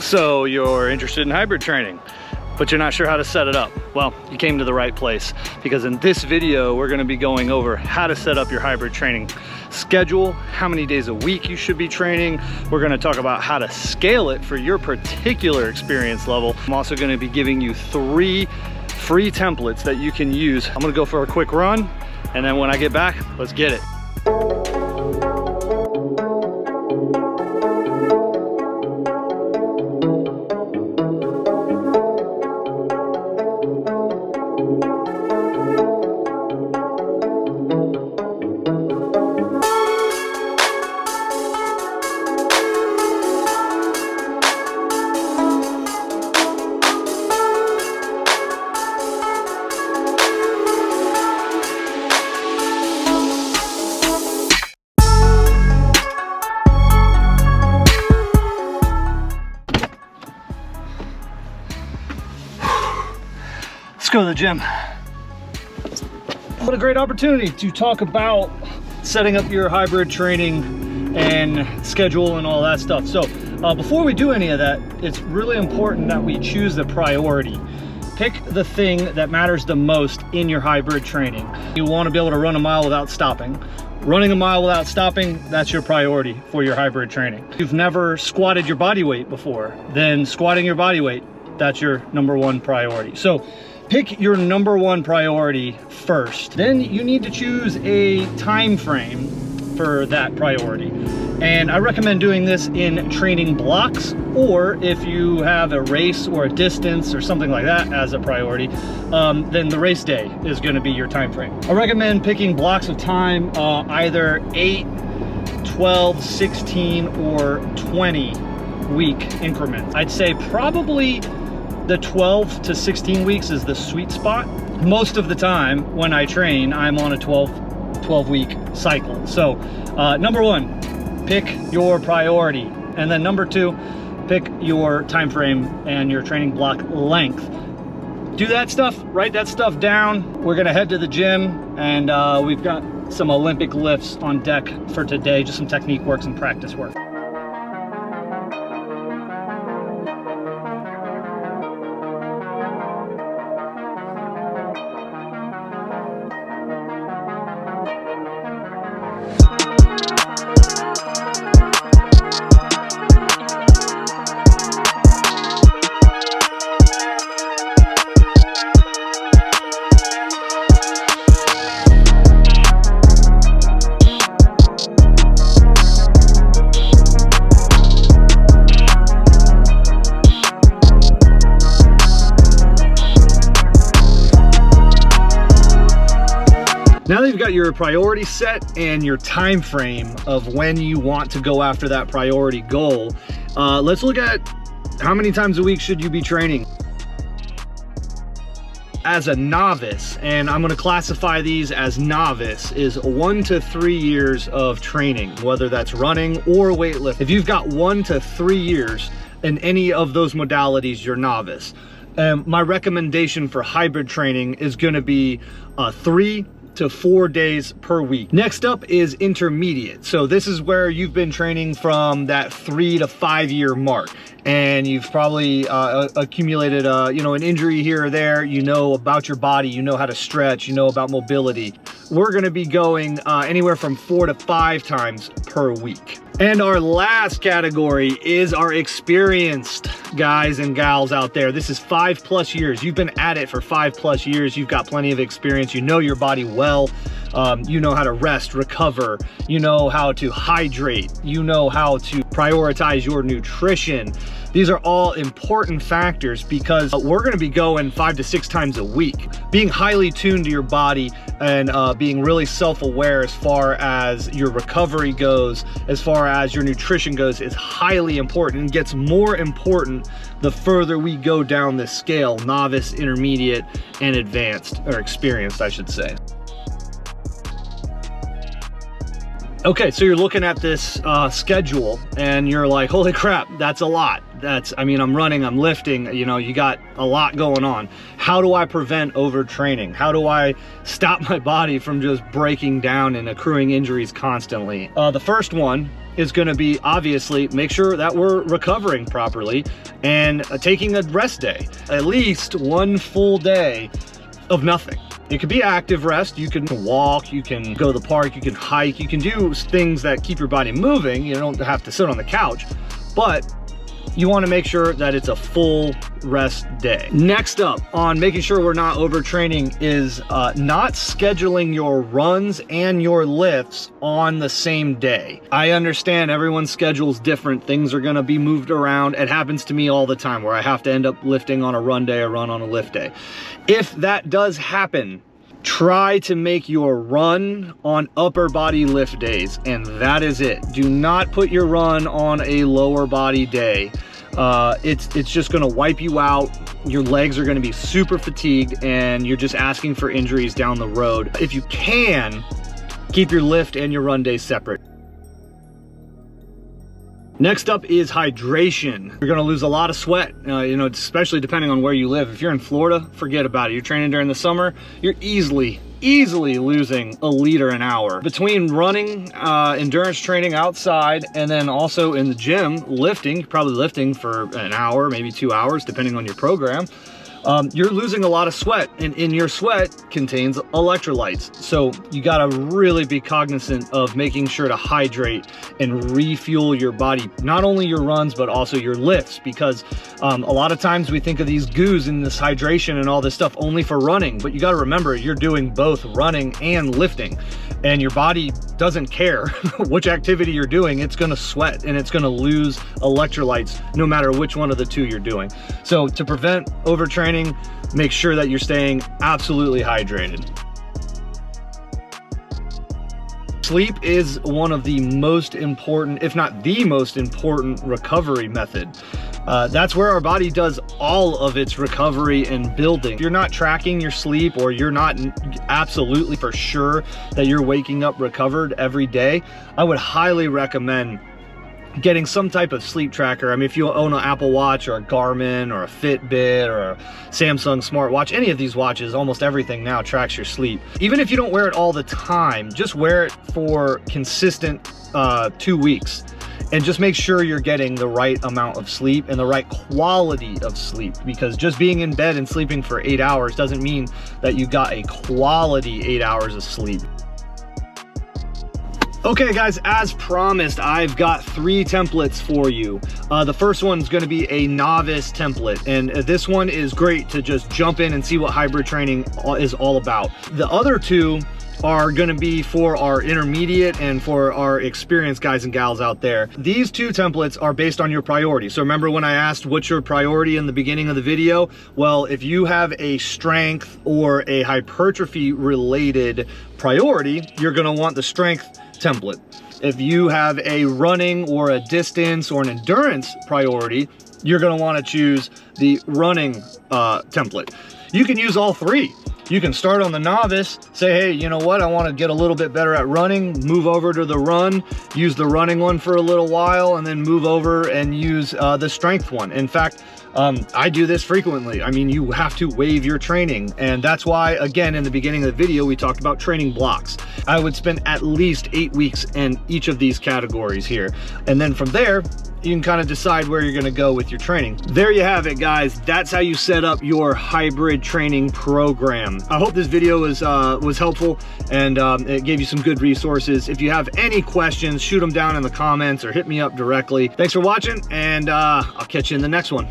So you're interested in hybrid training, but you're not sure how to set it up. Well, you came to the right place, because in this video, we're gonna be going over how to set up your hybrid training schedule, how many days a week you should be training. We're gonna talk about how to scale it for your particular experience level. I'm also gonna be giving you 3 free templates that you can use. I'm gonna go for a quick run, and then when I get back, let's get it. Let's go to the gym. What a great opportunity to talk about setting up your hybrid training and schedule and all that stuff. So before we do any of that, it's really important that we choose the priority. Pick the thing that matters the most in your hybrid training. You want to be able to run a mile without stopping. Running a mile without stopping, that's your priority for your hybrid training. If you've never squatted your body weight before, then squatting your body weight, that's your #1 priority. So pick your #1 priority first. Then you need to choose a time frame for that priority. And I recommend doing this in training blocks, or if you have a race or a distance or something like that as a priority, then the race day is gonna be your time frame. I recommend picking blocks of time, either 8, 12, 16, or 20 week increments. I'd say probably the 12 to 16 weeks is the sweet spot. Most of the time when I train, I'm on a 12 week cycle. So #1, pick your priority. And then #2, pick your time frame and your training block length. Do that stuff, write that stuff down. We're gonna head to the gym, and we've got some Olympic lifts on deck for today, just some technique work, some practice work. Now that you've got your priority set and your time frame of when you want to go after that priority goal, let's look at how many times a week should you be training. As a novice, and I'm going to classify these as novice, is 1 to 3 years of training, whether that's running or weightlifting. If you've got 1 to 3 years in any of those modalities, you're novice. My recommendation for hybrid training is going to be 3 to 4 days per week. Next up is intermediate. So this is where you've been training from that 3 to 5 year mark, and you've probably accumulated an injury here or there. You know about your body, you know how to stretch, you know about mobility. We're gonna be going anywhere from 4 to 5 times per week. And our last category is our experienced guys and gals out there. This is 5+ years. You've been at it for 5+ years. You've got plenty of experience. You know your body well. You know how to rest, recover. You know how to hydrate. You know how to prioritize your nutrition. These are all important factors, because we're gonna be going 5 to 6 times a week. Being highly tuned to your body and being really self-aware as far as your recovery goes, as far as your nutrition goes, is highly important, and gets more important the further we go down this scale: novice, intermediate, and advanced, or experienced, I should say. Okay, so you're looking at this schedule and you're like, holy crap, that's a lot. I'm running, I'm lifting, you got a lot going on. How do I prevent overtraining? How do I stop my body from just breaking down and accruing injuries constantly? The first one is going to be, obviously, make sure that we're recovering properly and taking a rest day, at least one full day of nothing. It could be active rest. You can walk, you can go to the park, you can hike, you can do things that keep your body moving. You don't have to sit on the couch, but you want to make sure that it's a full rest day. Next up on making sure we're not overtraining is not scheduling your runs and your lifts on the same day. I understand everyone's schedule is different. Things are going to be moved around. It happens to me all the time where I have to end up lifting on a run day or run on a lift day. If that does happen, try to make your run on upper body lift days, and that is it. Do not put your run on a lower body day. It's just going to wipe you out. Your legs are going to be super fatigued, and you're just asking for injuries down the road. If you can, keep your lift and your run days separate. Next up is hydration. You're gonna lose a lot of sweat, especially depending on where you live. If you're in Florida, forget about it. You're training during the summer, you're easily losing a liter an hour. Between running, endurance training outside, and then also in the gym, lifting, probably lifting for an hour, maybe 2 hours, depending on your program. You're losing a lot of sweat, and in your sweat contains electrolytes. So you gotta really be cognizant of making sure to hydrate and refuel your body, not only your runs, but also your lifts, because a lot of times we think of these goos and this hydration and all this stuff only for running, but you gotta remember you're doing both running and lifting, and your body doesn't care which activity you're doing. It's gonna sweat and it's gonna lose electrolytes no matter which one of the two you're doing. So to prevent overtraining, make sure that you're staying absolutely hydrated. Sleep is one of the most important, if not the most important, recovery method. That's where our body does all of its recovery and building. If you're not tracking your sleep, or you're not absolutely for sure that you're waking up recovered every day, I would highly recommend getting some type of sleep tracker. I mean, if you own an Apple Watch or a Garmin or a Fitbit or a Samsung smartwatch, any of these watches, almost everything now tracks your sleep. Even if you don't wear it all the time, just wear it for consistent 2 weeks. And just make sure you're getting the right amount of sleep and the right quality of sleep, because just being in bed and sleeping for 8 hours doesn't mean that you got a quality 8 hours of sleep. Okay guys, as promised, I've got 3 templates for you. The first one's gonna be a novice template, and this one is great to just jump in and see what hybrid training is all about. The other 2 are gonna be for our intermediate and for our experienced guys and gals out there. These 2 templates are based on your priority. So remember when I asked what's your priority in the beginning of the video? Well, if you have a strength or a hypertrophy related priority, you're gonna want the strength template. If you have a running or a distance or an endurance priority, you're gonna wanna choose the running template. You can use all 3. You can start on the novice, say, hey, you know what? I want to get a little bit better at running, move over to the run, use the running one for a little while, and then move over and use the strength one. In fact, I do this frequently. I mean, you have to waive your training. And that's why, again, in the beginning of the video, we talked about training blocks. I would spend at least 8 weeks in each of these categories here. And then from there, you can kind of decide where you're gonna go with your training. There you have it, guys. That's how you set up your hybrid training program. I hope this video was helpful, and it gave you some good resources. If you have any questions, shoot them down in the comments or hit me up directly. Thanks for watching, and I'll catch you in the next one.